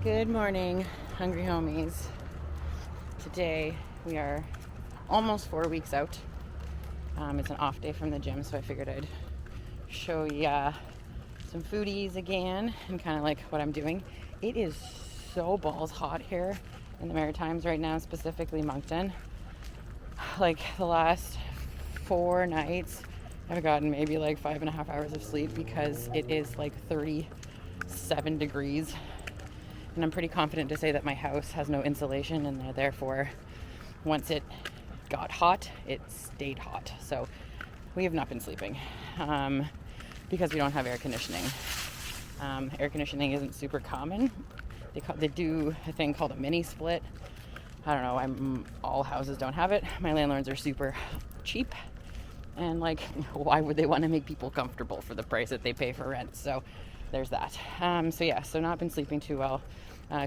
Good morning, hungry homies. Today we are almost 4 weeks out. It's an off day from the gym, so I figured I'd show ya some foodies again and kind of like what I'm doing. It is so balls hot here in the Maritimes right now, specifically Moncton. Like the last 4 nights, I've gotten maybe like 5.5 hours of sleep because it is like 37 degrees. And I'm pretty confident to say that my house has no insulation, and therefore, once it got hot, it stayed hot. So we have not been sleeping because we don't have air conditioning. Air conditioning isn't super common. They do a thing called a mini split. I don't know. All houses don't have it. My landlords are super cheap, and like, why would they want to make people comfortable for the price that they pay for rent? So there's that. So not been sleeping too well.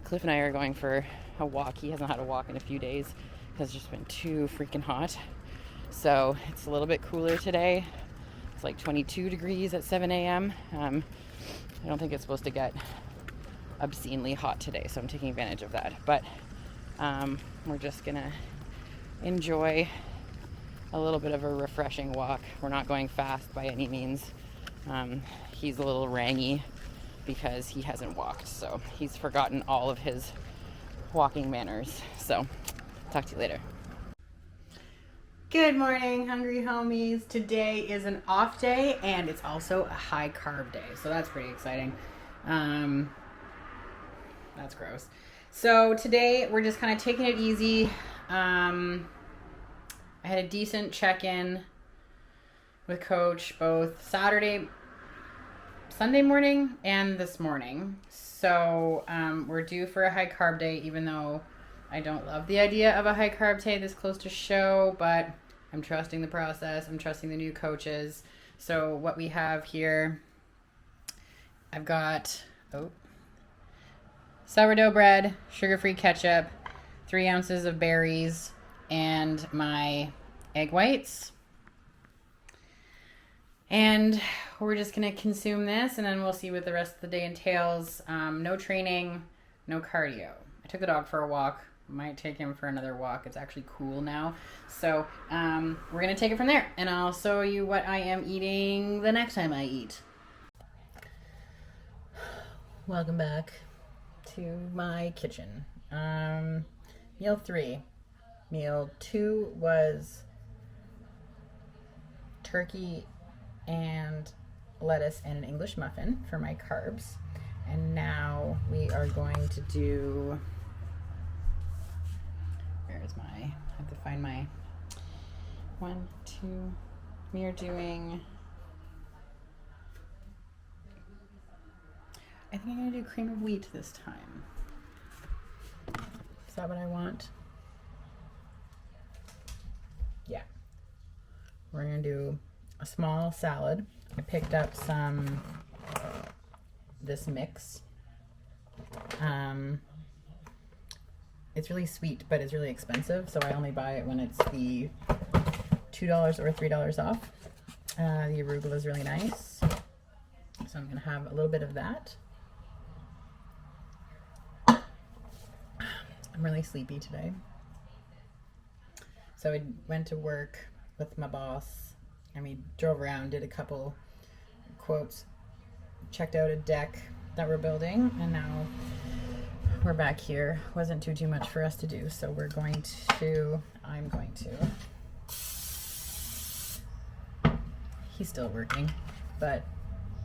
Cliff and I are going for a walk. He hasn't had a walk in a few days because it's just been too freaking hot. So it's a little bit cooler today. It's like 22 degrees at 7 a.m. I don't think it's supposed to get obscenely hot today, so I'm taking advantage of that. But we're just gonna enjoy a little bit of a refreshing walk. We're not going fast by any means. He's a little rangy because he hasn't walked, so he's forgotten all of his walking manners. So talk to you later. Good morning, hungry homies. Today is an off day and it's also a high carb day, so that's pretty exciting. That's gross. So today we're just kind of taking it easy. I had a decent check-in with Coach both Sunday morning and this morning. So we're due for a high carb day, even though I don't love the idea of a high carb day this close to show, but I'm trusting the process. I'm trusting the new coaches. So what we have here, I've got sourdough bread, sugar-free ketchup, 3 ounces of berries, and my egg whites. And we're just going to consume this, and then we'll see what the rest of the day entails. No training, no cardio. I took the dog for a walk. Might take him for another walk. It's actually cool now. So we're going to take it from there, and I'll show you what I am eating the next time I eat. Welcome back to my kitchen. Meal 3. Meal 2 was turkey and lettuce and an English muffin for my carbs. And now we are going to do, I have to find my 1, 2, we are doing, I think I'm going to do cream of wheat this time. Is that what I want? Yeah. We're going to do a small salad. I picked up this mix. It's really sweet, but it's really expensive, so I only buy it when it's the $2 or $3 off. The arugula is really nice, so I'm going to have a little bit of that. I'm really sleepy today. So I went to work with my boss, and we drove around, did a couple quotes, checked out a deck that we're building, and now we're back here. Wasn't too much for us to do, so I'm going to, he's still working, but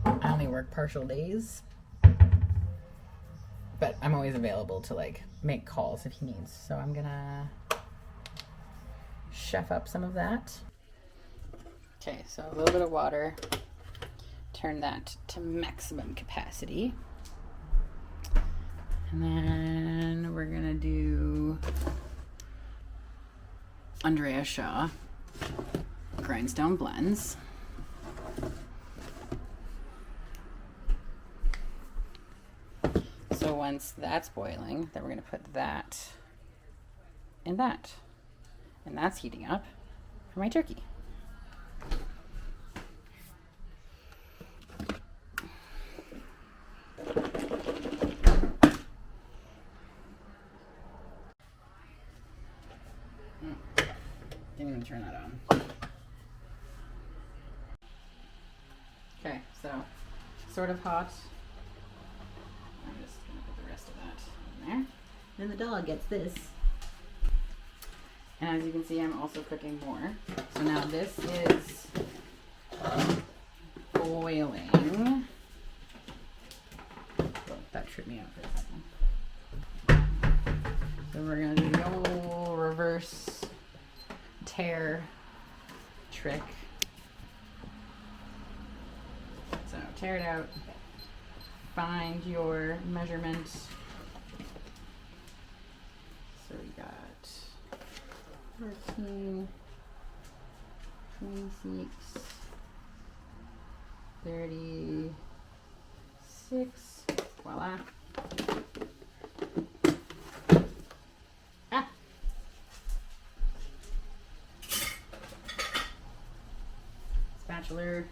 I only work partial days, but I'm always available to like make calls if he needs. So I'm gonna chef up some of that. Okay, so a little bit of water, turn that to maximum capacity. And then we're gonna do Andrea Shaw grindstone blends. So once that's boiling, then we're gonna put that in that. And that's heating up for my turkey. turn that on. Okay, so sort of hot. I'm just gonna put the rest of that in there. Then the dog gets this. And as you can see, I'm also cooking more. So now this is boiling. Oh, that tripped me out for a second. So we're gonna do the old reverse tear trick. So tear it out, find your measurement. So we got 14, 26, 36, voila. Ah! Spatula.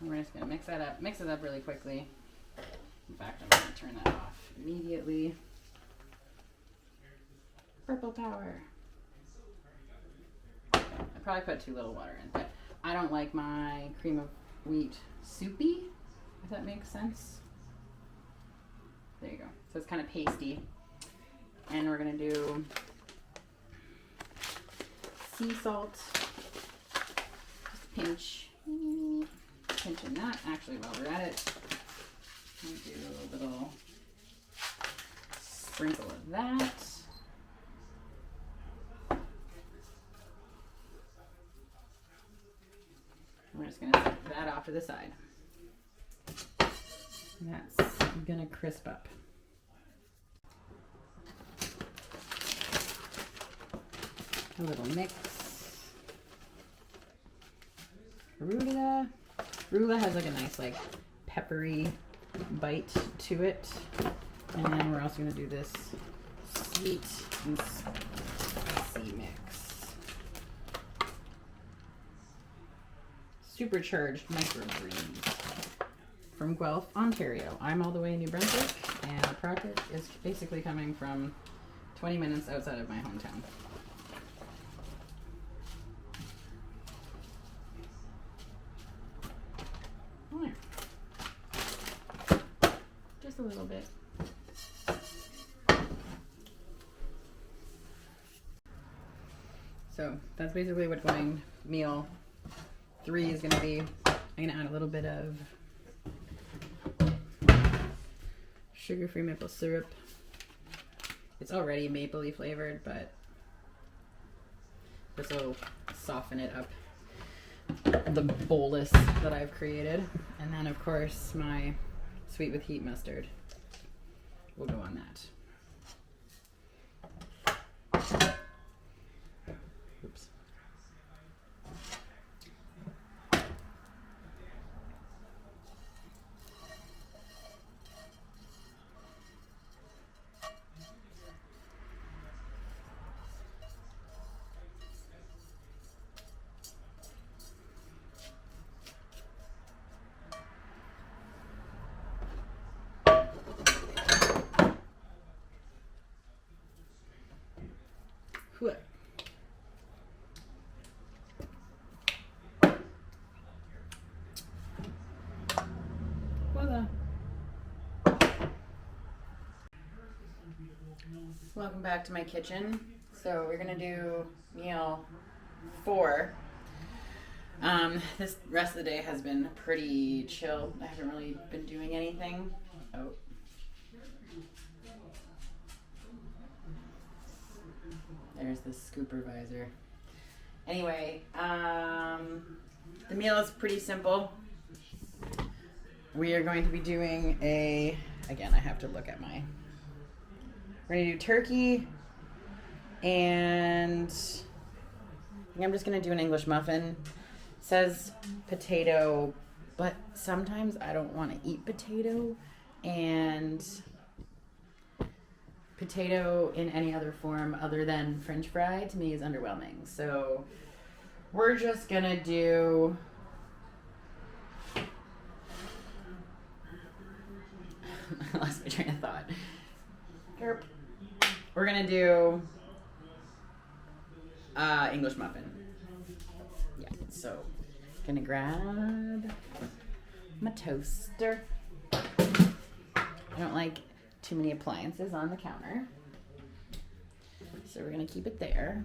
We're just gonna mix it up really quickly. In fact, I'm gonna turn that off immediately. Purple power. I probably put too little water in, but I don't like my cream of wheat soupy, if that makes sense. There you go. So it's kind of pasty. And we're gonna do sea salt. Just a pinch. Pinching that. Actually, while we're at it, I'll do a little sprinkle of that. We're just going to set that off to the side. That's going to crisp up. A little mix. Arugula. Arugula has like a nice like peppery bite to it. And then we're also going to do this sweet and spicy mix. Supercharged microgreens from Guelph, Ontario. I'm all the way in New Brunswick, and the project is basically coming from 20 minutes outside of my hometown. Just a little bit. So that's basically what going meal 3 is going to be. I'm going to add a little bit of sugar-free maple syrup. It's already mapley flavored, but this will soften it up, the bolus that I've created. And then of course my sweet with heat mustard will go on that. Oops. What? Voila. Welcome back to my kitchen. So we're gonna do meal 4. This rest of the day has been pretty chill. I haven't really been doing anything. Oh. There's the scoopervisor. Anyway, the meal is pretty simple. We are going to be doing again, I have to look at we're going to do turkey, and I think I'm just going to do an English muffin. It says potato, but sometimes I don't want to eat potato, and potato in any other form other than French fry to me is underwhelming. So we're just gonna do I lost my train of thought. Herp. gonna do English muffin. Yeah, so gonna grab my toaster. I don't like too many appliances on the counter, so we're gonna keep it there.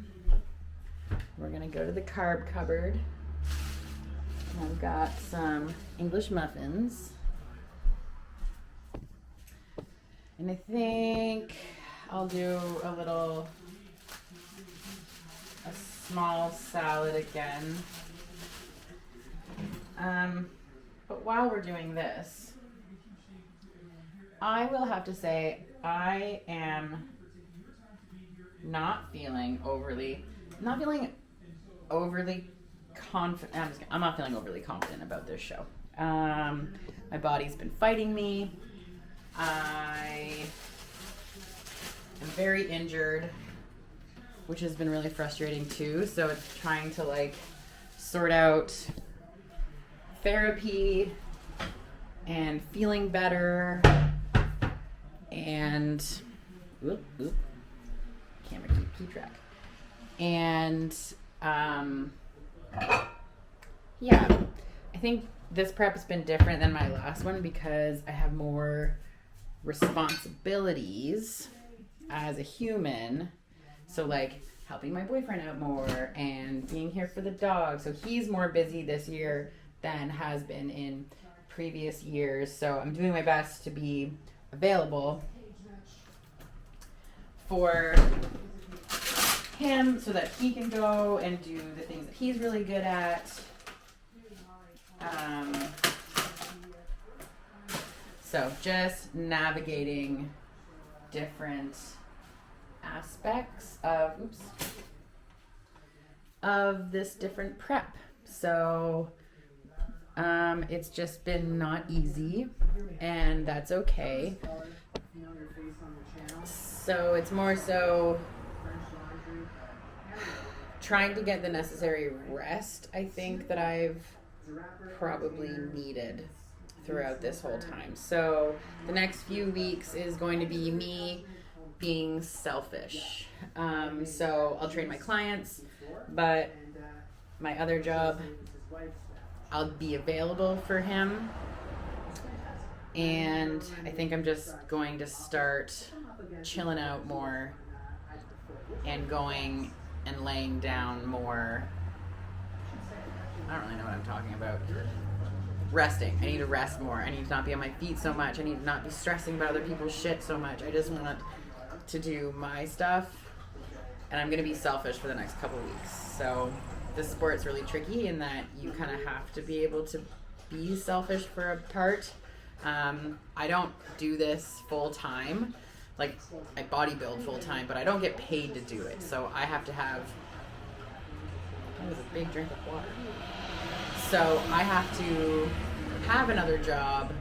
We're gonna go to the carb cupboard. I've got some English muffins. And I think I'll do a small salad again. But while we're doing this, I will have to say I am not feeling overly confident. I'm not feeling overly confident about this show. My body's been fighting me. I am very injured, which has been really frustrating too. So it's trying to like sort out therapy and feeling better and camera keep track. And yeah, I think this prep has been different than my last one because I have more responsibilities as a human. So like helping my boyfriend out more and being here for the dog. So he's more busy this year than has been in previous years. So I'm doing my best to be available for him so that he can go and do the things that he's really good at. So just navigating different aspects of this different prep. So it's just been not easy, and that's okay. So it's more so trying to get the necessary rest, I think, that I've probably needed throughout this whole time. So the next few weeks is going to be me being selfish. So I'll train my clients, but my other job, I'll be available for him. And I think I'm just going to start chilling out more and going and laying down more. I don't really know what I'm talking about. Resting. I need to rest more. I need to not be on my feet so much. I need to not be stressing about other people's shit so much. I just want to do my stuff, and I'm going to be selfish for the next couple weeks. So this sport's really tricky in that you kind of have to be able to be selfish for a part. I don't do this full time. Like, I bodybuild full time, but I don't get paid to do it. So I have to have, that was a big drink of water. So I have to have another job,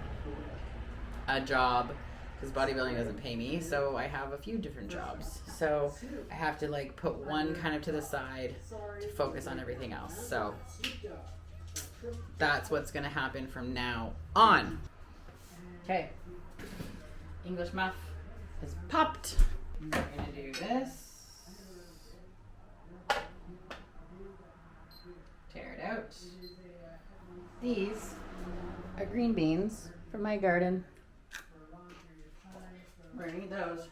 because bodybuilding doesn't pay me. So I have a few different jobs. So I have to like put one kind of to the side to focus on everything else. So that's what's going to happen from now on. Okay. English muff is popped. We're going to do this. Tear it out. These are green beans from my garden. We're going to eat those.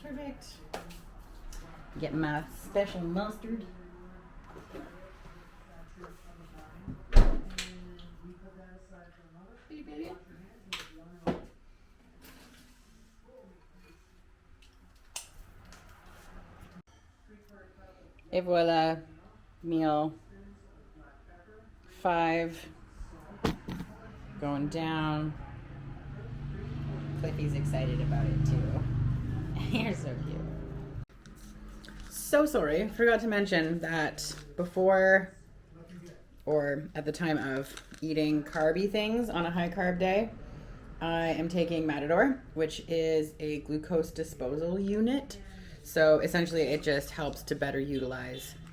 Perfect. Get my special mustard. Et voila, meal 5 going down. Cliffy's excited about it too. You're so cute. So sorry, forgot to mention that before or at the time of eating carby things on a high carb day, I am taking Matador, which is a glucose disposal unit. So essentially it just helps to better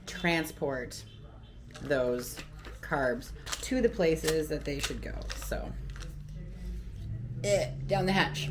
transport those carbs to the places that they should go. So, down the hatch.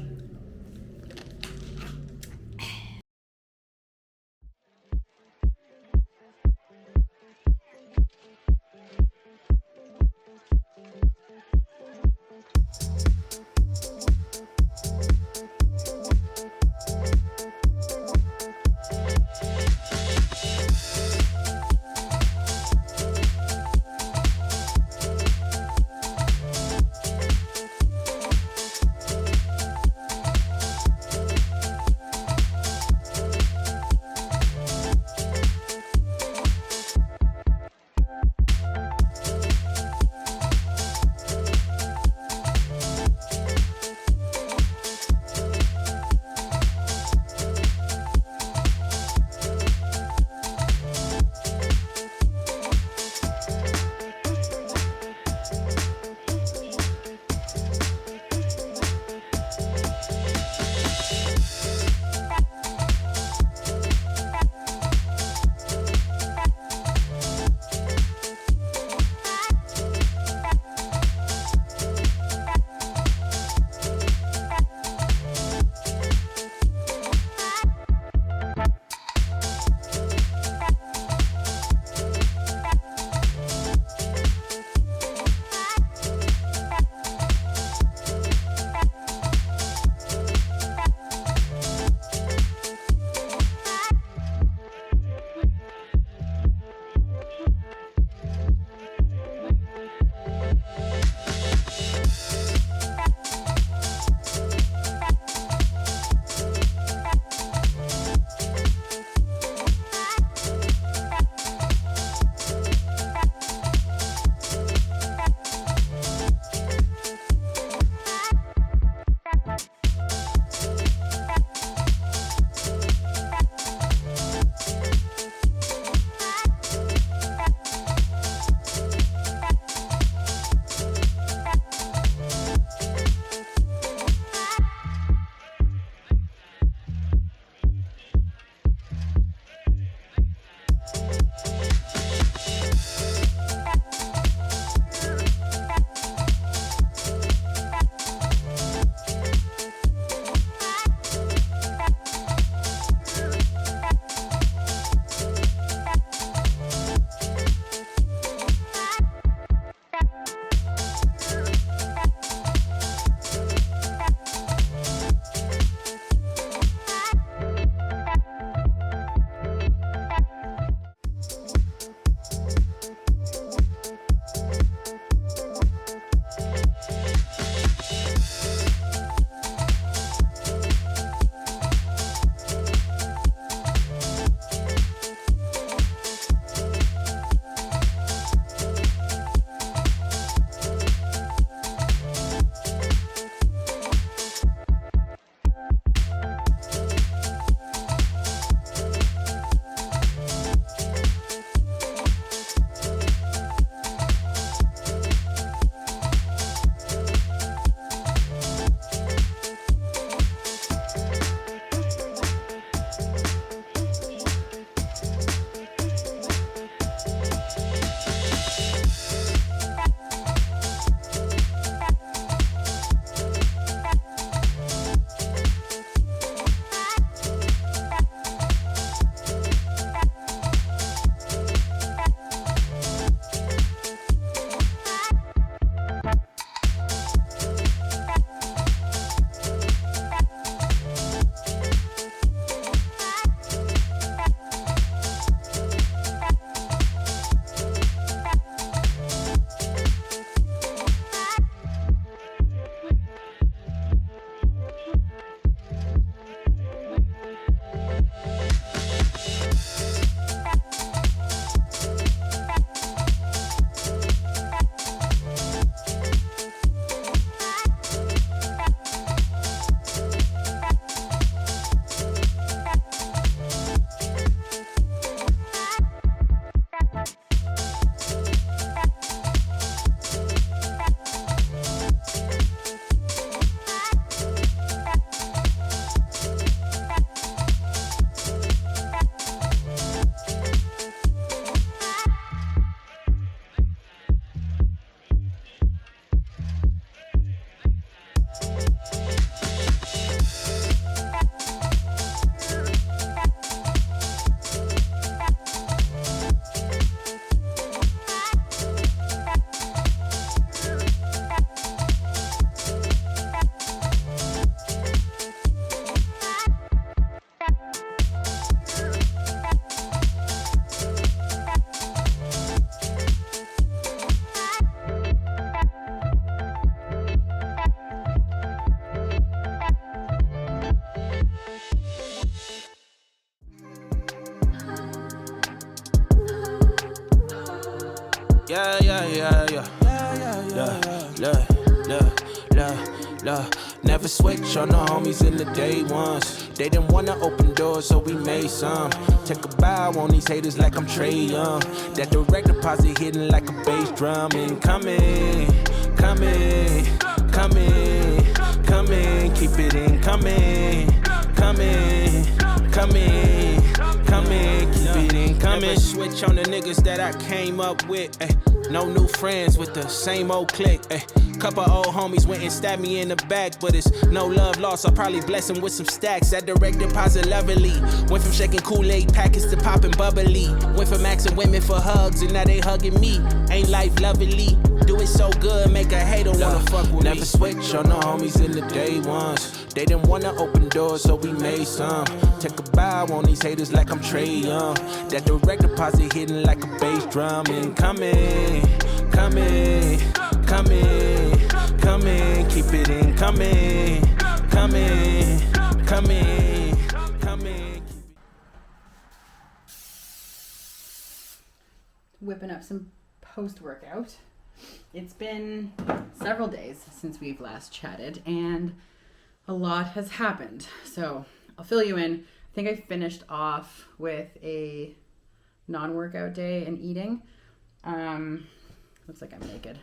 Yeah, yeah, yeah, yeah. Look. Never switch on the homies in the day ones. They didn't wanna open doors, so we made some. Take a bow on these haters like I'm Trey Young. That direct deposit hitting like a bass drum. Incoming, coming. Keep it incoming, coming. Keep it incoming. Never switch on the niggas that I came up with. No new friends with the same old clique. Couple old homies went and stabbed me in the back, but it's no love lost. I'll probably bless them with some stacks. That direct deposit lovely. Went from shaking Kool-Aid packets to popping bubbly. Went from asking women for hugs and now they hugging me. Ain't life lovely? Do it so good, make a hater wanna fuck with me. Never switch on the homies in the day ones. They didn't wanna open doors, so we made some. Take a bow on these haters like I'm Trey Young. That direct deposit hitting like a bass drum. Incoming, coming. Keep it incoming, coming. Whipping up some post-workout. It's been several days since we've last chatted, and a lot has happened. So I'll fill you in. I think I finished off with a non-workout day and eating. Looks like I'm naked.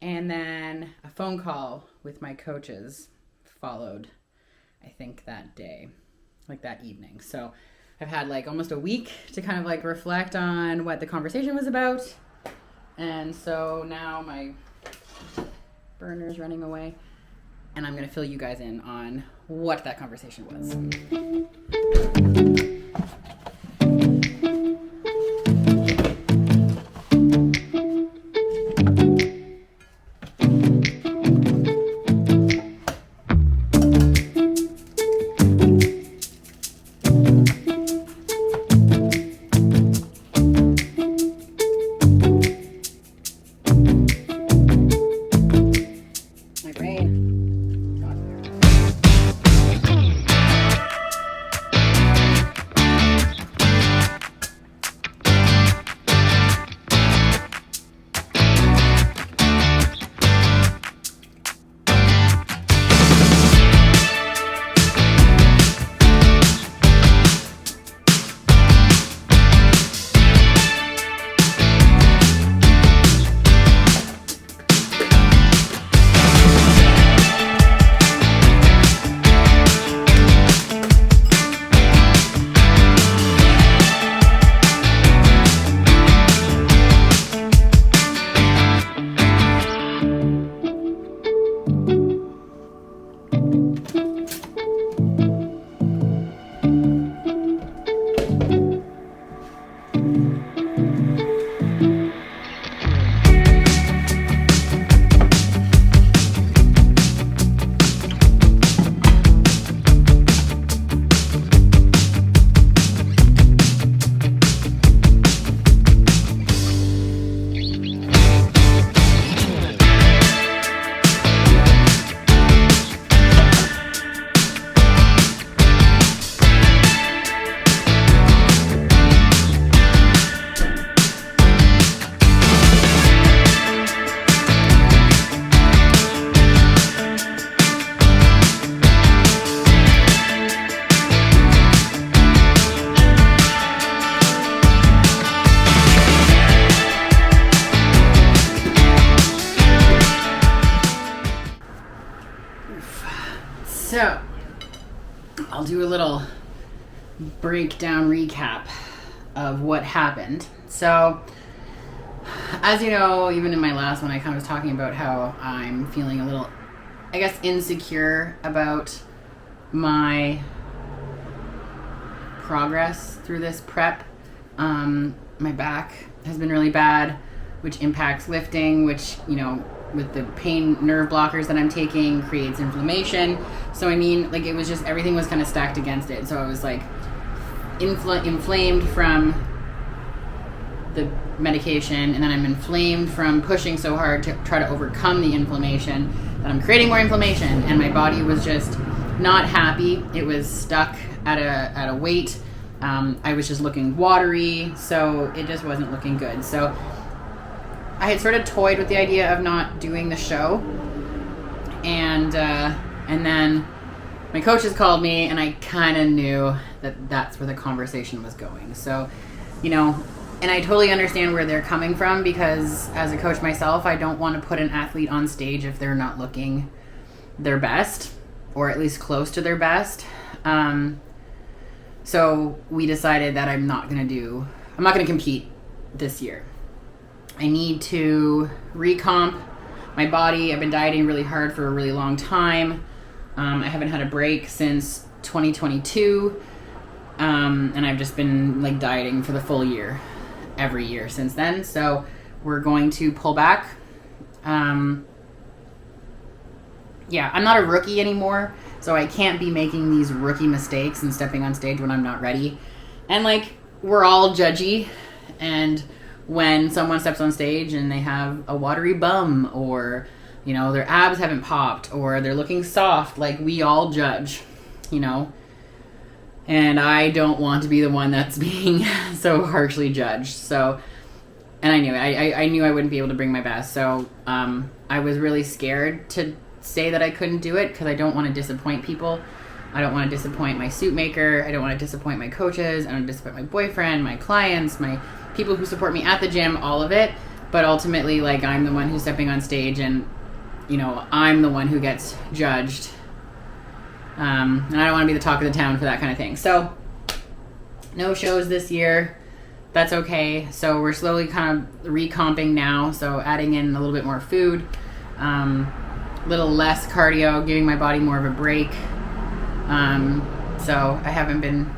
And then a phone call with my coaches followed, I think, that day, like that evening. So I've had like almost a week to kind of like reflect on what the conversation was about. And so now my burner's running away, and I'm going to fill you guys in on what that conversation was. So, I'll do a little breakdown recap of what happened. So, as you know, even in my last one, I kind of was talking about how I'm feeling a little, I guess, insecure about my progress through this prep. My back has been really bad, which impacts lifting, which, you know, with the pain nerve blockers that I'm taking creates inflammation. So I mean, like, it was just, everything was kind of stacked against it. So I was like inflamed from the medication, and then I'm inflamed from pushing so hard to try to overcome the inflammation that I'm creating more inflammation, and my body was just not happy. It was stuck at a weight I was just looking watery, so it just wasn't looking good. So I had sort of toyed with the idea of not doing the show, and then my coaches called me, and I kind of knew that that's where the conversation was going. So, you know, and I totally understand where they're coming from, because as a coach myself, I don't want to put an athlete on stage if they're not looking their best, or at least close to their best. So we decided that I'm not going to compete this year. I need to recomp my body. I've been dieting really hard for a really long time. I haven't had a break since 2022. And I've just been like dieting for the full year, every year since then. So we're going to pull back. I'm not a rookie anymore, so I can't be making these rookie mistakes and stepping on stage when I'm not ready. And like, we're all judgy, and when someone steps on stage and they have a watery bum, or, you know, their abs haven't popped, or they're looking soft, like, we all judge, you know. And I don't want to be the one that's being so harshly judged. So, and I knew it. I knew I wouldn't be able to bring my best. So I was really scared to say that I couldn't do it, because I don't want to disappoint people. I don't want to disappoint my suit maker. I don't want to disappoint my coaches. I don't want to disappoint my boyfriend, my clients, my people who support me at the gym, all of it. But ultimately, like, I'm the one who's stepping on stage, and, you know, I'm the one who gets judged. And I don't want to be the talk of the town for that kind of thing. So no shows this year. That's okay. So we're slowly kind of recomping now. So adding in a little bit more food, little less cardio, giving my body more of a break. So I haven't been,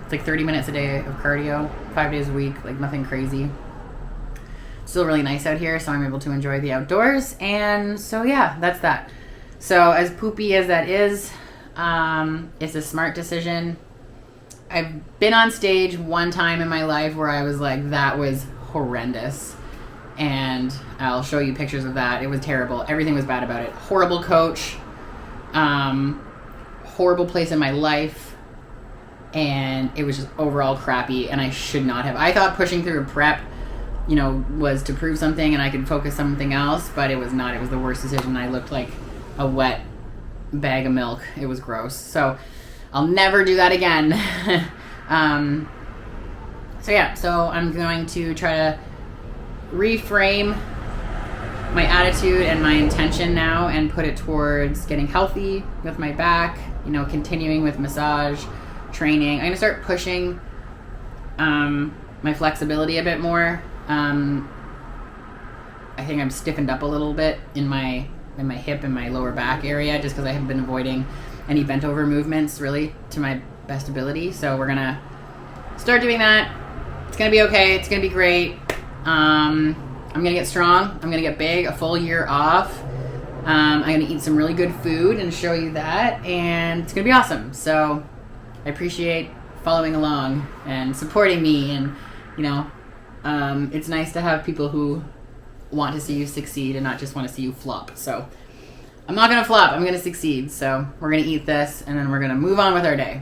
it's like 30 minutes a day of cardio, 5 days a week, like nothing crazy. Still really nice out here, so I'm able to enjoy the outdoors. And so yeah, that's that. So as poopy as that is, it's a smart decision. I've been on stage one time in my life where I was like, that was horrendous. And I'll show you pictures of that. It was terrible. Everything was bad about it. Horrible coach. Horrible place in my life. And it was just overall crappy, and I should not have. I thought pushing through a prep, you know, was to prove something and I could focus something else, but it was not. It was the worst decision. I looked like a wet bag of milk. It was gross. So I'll never do that again. So I'm going to try to reframe my attitude and my intention now and put it towards getting healthy with my back, you know, continuing with massage training. I'm going to start pushing my flexibility a bit more. I think I'm stiffened up a little bit in my hip and my lower back area, just because I have been avoiding any bent over movements really to my best ability. So we're gonna start doing that. It's gonna be okay. It's gonna be great. I'm gonna get strong. I'm gonna get big. A full year off. I'm gonna eat some really good food and show you that, and it's gonna be awesome. So I appreciate following along and supporting me, and you know, it's nice to have people who want to see you succeed and not just want to see you flop. So I'm not going to flop. I'm going to succeed. So we're going to eat this, and then we're going to move on with our day.